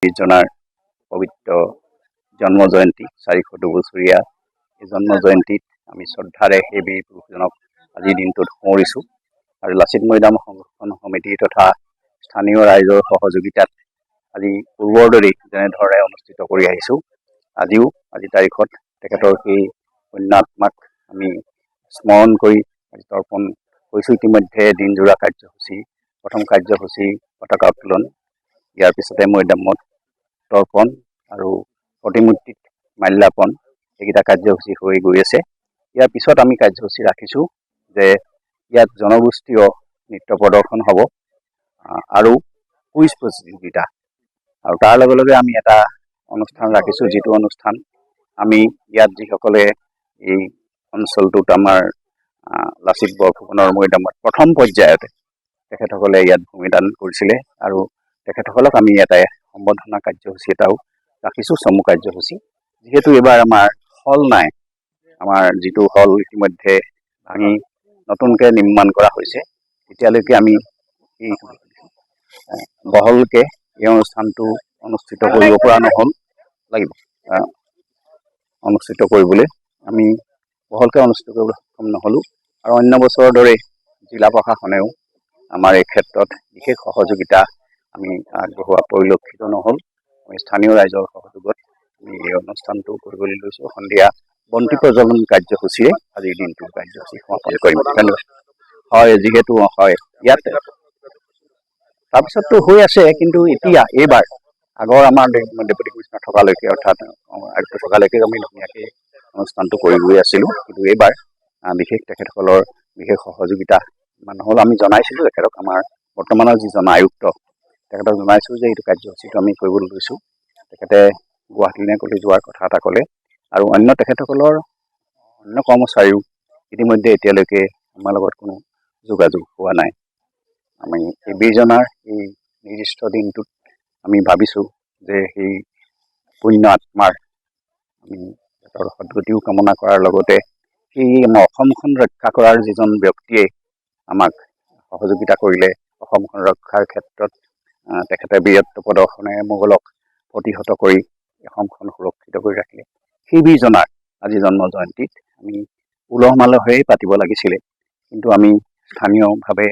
বীৰজনাৰ পবিত্ৰ জন্ম জয়ন্তী 402 বছৰীয়া এই জন্ম জয়ন্তীত আমি শ্ৰদ্ধাৰে সেই বীৰ পুৰুষজনক আজিৰ দিনটোত সোঁৱৰিছোঁ আৰু লাচিত মৈদাম সংৰক্ষণ সমিতি তথা স্থানীয় ৰাইজৰ সহযোগিতাত আজি পূৰ্বৰ দৰেই যেনেধৰণে অনুষ্ঠিত কৰি আহিছোঁ আজিও আজি তাৰিখত তেখেতৰ সেই পুণ্যাত্মাক আমি স্মৰণ কৰি তৰ্পণ কৰিছোঁ। ইতিমধ্যে দিনজোৰা কাৰ্যসূচী প্ৰথম কাৰ্যসূচী পতাকা উত্তোলন, ইয়াৰ পিছতে মৈদামত তৰ্পণ আৰু প্ৰতিমূৰ্তিত মাল্যাৰ্পণ এইকেইটা কাৰ্যসূচী হৈ গৈ আছে। ইয়াৰ পিছত আমি কাৰ্যসূচী ৰাখিছোঁ যে ইয়াত জনগোষ্ঠীয় নৃত্য প্ৰদৰ্শন হ'ব আৰু কুইজ প্ৰতিযোগিতা আৰু তাৰ লগে লগে আমি এটা অনুষ্ঠান ৰাখিছোঁ, যিটো অনুষ্ঠান আমি ইয়াত যিসকলে এই অঞ্চলটোত আমাৰ লাচিত বৰফুকনৰ মৈদামত প্ৰথম পৰ্যায়তে তেখেতসকলে ইয়াত ভূমিদান কৰিছিলে আৰু তেখেতসকলক আমি এটা সম্বৰ্ধনা কাৰ্যসূচী এটাও ৰাখিছোঁ, চমু কাৰ্যসূচী। যিহেতু এইবাৰ আমাৰ হল নাই, আমাৰ যিটো হল ইতিমধ্যে ভাঙি নতুনকৈ নিৰ্মাণ কৰা হৈছে, তেতিয়ালৈকে আমি এই বহলকৈ এই অনুষ্ঠানটো অনুষ্ঠিত কৰিব পৰা নহ'ল, লাগিব অনুষ্ঠিত কৰিবলৈ আমি বহলকৈ অনুষ্ঠিত কৰিবলৈ সক্ষম নহ'লোঁ আৰু অন্য বছৰৰ দৰে জিলা প্ৰশাসনেও আমাৰ এই ক্ষেত্ৰত বিশেষ সহযোগিতা আমি আগবঢ়োৱা পৰিলক্ষিত নহ'ল। আমি স্থানীয় ৰাইজৰ সহযোগত আমি এই অনুষ্ঠানটো কৰিবলৈ লৈছোঁ। সন্ধিয়া বন্তি প্ৰজ্বলন কাৰ্যসূচীৰে আজিৰ দিনটোৰ কাৰ্যসূচী সমাপন কৰিম। হয়, যিহেতু হয় ইয়াত তাৰপিছততো হৈ আছে, কিন্তু এতিয়া এইবাৰ আগৰ আমাৰ ডেপুটি কমিশ্যনাৰ থকালৈকে অৰ্থাৎ আয়ুক্ত থকালৈকে আমি ধুনীয়াকৈ অনুষ্ঠানটো কৰি গৈ আছিলোঁ, কিন্তু এইবাৰ বিশেষ তেখেতসকলৰ বিশেষ সহযোগিতা নহ'ল। আমি জনাইছিলোঁ তেখেতক, আমাৰ বৰ্তমানৰ যিজন আয়ুক্ত তেখেতক জনাইছোঁ যে এইটো কাৰ্যসূচীটো আমি কৰিবলৈ লৈছোঁ। তেখেতে গুৱাহাটীলৈ ক'লে যোৱাৰ কথা এটা ক'লে আৰু অন্য তেখেতসকলৰ অন্য কৰ্মচাৰীও ইতিমধ্যে এতিয়ালৈকে আমাৰ লগত কোনো যোগাযোগ হোৱা নাই। আমি এই বীৰজনাৰ এই নিৰ্দিষ্ট দিনটোত আমি ভাবিছোঁ যে সেই পুণ্য আত্মাৰ আমি তেখেতৰ সদ্গতিও কামনা কৰাৰ লগতে সেই আমাৰ অসমখন ৰক্ষা কৰাৰ যিজন ব্যক্তিয়ে আমাক সহযোগিতা কৰিলে, অসমখন ৰক্ষাৰ ক্ষেত্ৰত তেখেতে বীৰত্ব প্ৰদৰ্শনেৰে মোগলক প্ৰতিহত কৰি অসমখন সুৰক্ষিত কৰি ৰাখিলে, সেই বীৰজনাৰ আজি জন্ম জয়ন্তীত আমি উলহ মালহেৰে পাতিব লাগিছিলে, কিন্তু আমি স্থানীয়ভাৱে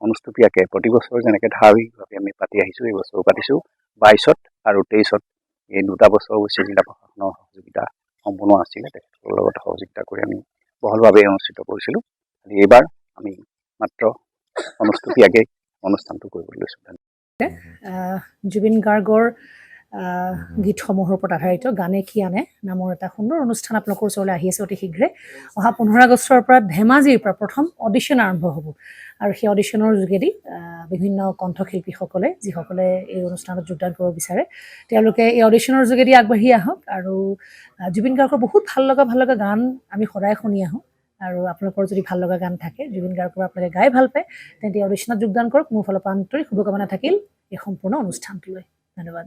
অনুষ্টুপীয়াকৈ প্ৰতি বছৰ যেনেকৈ ধাৰাবাহিকভাৱে আমি পাতি আহিছোঁ, এই বছৰো পাতিছোঁ। 22 আৰু 23 এই দুটা বছৰ অৱশ্যে জিলা প্ৰশাসনৰ সহযোগিতা সম্পূৰ্ণ আছিলে, তেখেতসকলৰ লগত সহযোগিতা কৰি আমি বহলভাৱে অনুষ্ঠিত কৰিছিলোঁ। এইবাৰ আমি মাত্ৰ অনুষ্টুপীয়াকৈ অনুষ্ঠানটো কৰিবলৈ লৈছোঁ। জুবিন গাৰ্গৰ গীতসমূহৰ ওপৰত আধাৰিত গানে কি আনে নামৰ এটা সুন্দৰ অনুষ্ঠান আপোনালোকৰ ওচৰলৈ আহি আছে অতি শীঘ্ৰে। অহা 15 আগষ্টৰ পৰা ধেমাজিৰ পৰা প্ৰথম অডিশ্যন আৰম্ভ হ'ব আৰু সেই অডিশ্যনৰ যোগেদি বিভিন্ন কণ্ঠশিল্পীসকলে যিসকলে এই অনুষ্ঠানত যোগদান কৰিব বিচাৰে তেওঁলোকে এই অডিশ্যনৰ যোগেদি আগবাঢ়ি আহক আৰু জুবিন গাৰ্গৰ বহুত ভাল লগা গান আমি সদায় শুনি আহোঁ আৰু আপোনালোকৰ যদি ভাল লগা গান থাকে, জুবিন গাৰ্গৰ আপোনালোকে গাই ভাল পায়, তেন্তে অডিশ্যনত যোগদান কৰক। মোৰ ফালৰ পৰা আন্তৰিক শুভকামনা থাকিল এই সম্পূৰ্ণ অনুষ্ঠানটোলৈ। ধন্যবাদ।